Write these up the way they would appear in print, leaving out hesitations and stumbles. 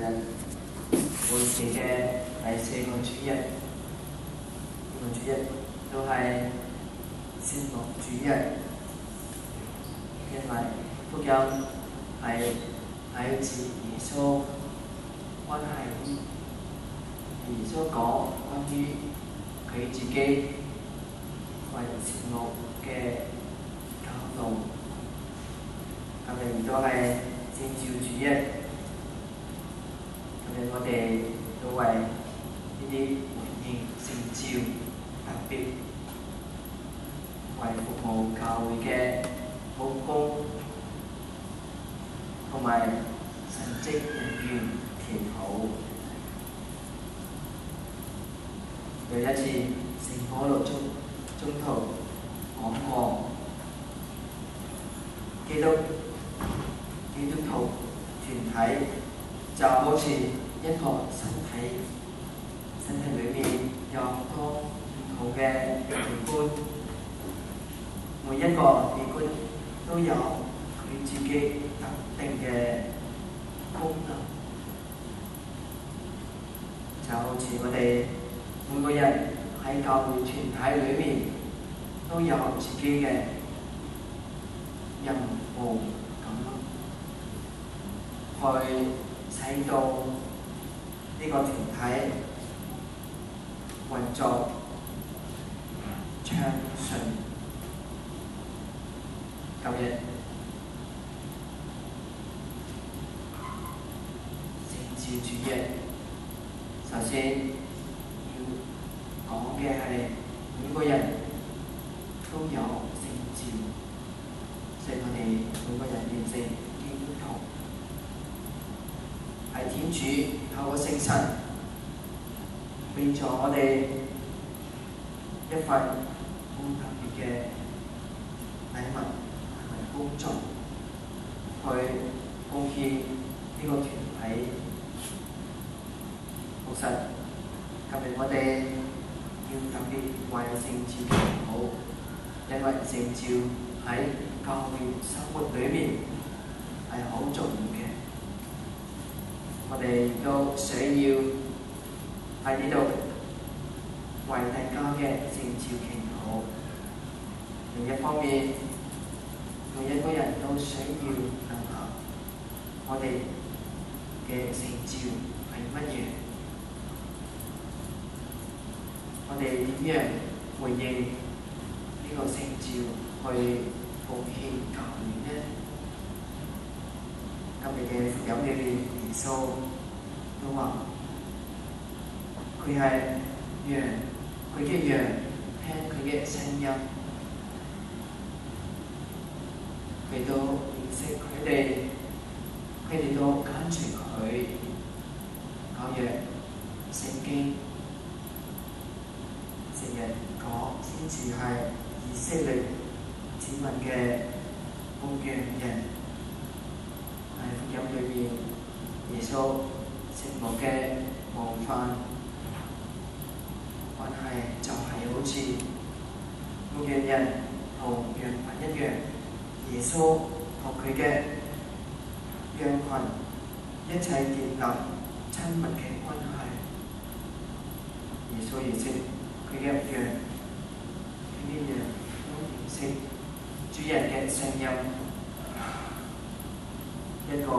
日會期嘅第4個主日，呢個主日都係善樂主日，因為福音係自耶穌關係耶穌講關於佢自己為善樂嘅教導。今日亦都係聖召主日，今日我哋都為呢啲回應聖召，特別為服務教會嘅同工同埋神職人員祈禱。有一次，聖保祿宗徒講過，基督徒團體就好似一個身體，身體裏面有好多唔同嘅器官，每一個器官都有佢自己特定嘅功能，就好似我哋每個人喺教會團體裏面都有自己嘅任務咁，去使到呢個團體運作暢順。今日聖召主日，首先要講嘅係每個人都有聖召，即係我哋每個人變成基督徒，係天主透過聖神俾咗我哋一份好特別嘅禮物同埋工作，去貢獻呢個團體。其實今日我哋要特別為聖召祈禱，因為聖召喺教會生活裏面係好重要嘅。我哋都需要喺呢度為大家嘅聖召祈禱。另一方面，每一個人都需要諗下我哋嘅聖召係乜嘢，我哋點樣回應呢個聖召去奉獻教會呢？今日嘅福音裏面，耶穌都話佢係羊，佢嘅羊聽佢嘅聲音，佢都認識佢哋，佢哋都跟隨佢。舊約聖經成日講先至係以色列子民嘅牧羊人。喺福音裏面，耶穌承諾嘅模範關係就係好似牧羊人同羊群一樣，耶穌同佢嘅羊群一齊建立親密嘅關係。耶穌認識佢嘅羊，佢啲羊都認識主人嘅聲音。一個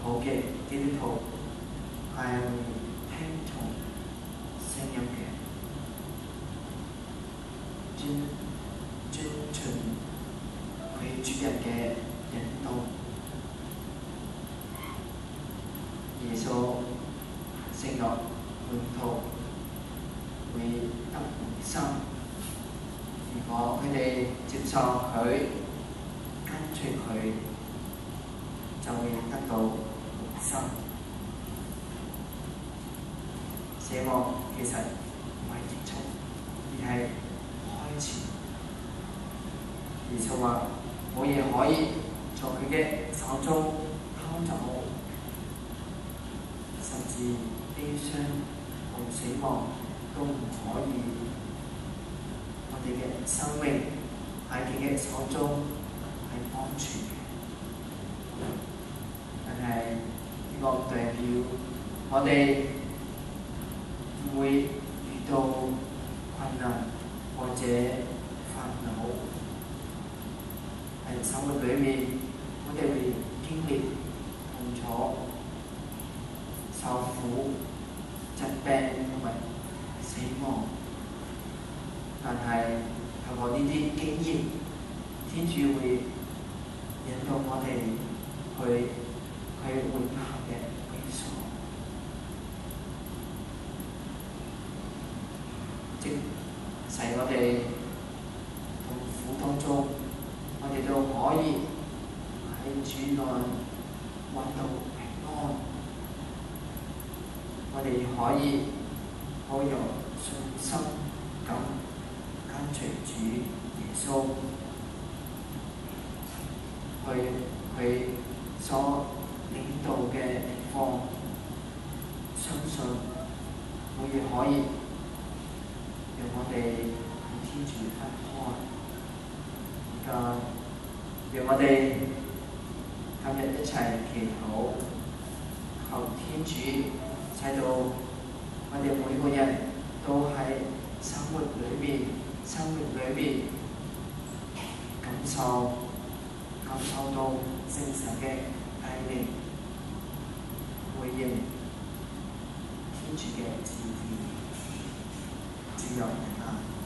好嘅基督徒係會聽從聲音嘅，遵循佢主人嘅引導。耶穌承諾門徒會得永生，如果佢哋接受佢，跟隨佢，就會得到永生。死亡其實唔係結束，而係開始。耶穌話：冇嘢可以從佢嘅手中偷走，甚至悲傷同死亡都唔可以。我哋嘅生命喺佢嘅手中係安全嘅。但係呢個唔代表我哋唔會遇到困難或者煩惱。喺生活裏面，我哋會經歷痛楚、受苦、疾病同埋死亡。但係透過呢啲經驗，天主會引導我哋去永恆嘅歸所，即使我哋痛苦當中，我哋都可以喺主內揾到平安。我哋可以好有信心咁跟隨主耶穌去所領導嘅地方，相信我亦可以讓我哋與天主分開。而家讓我哋今日一齊祈禱，求天主使到我哋每個人都喺生活裏面感受到聖神嘅帶領，回應天主嘅旨意，只有平安。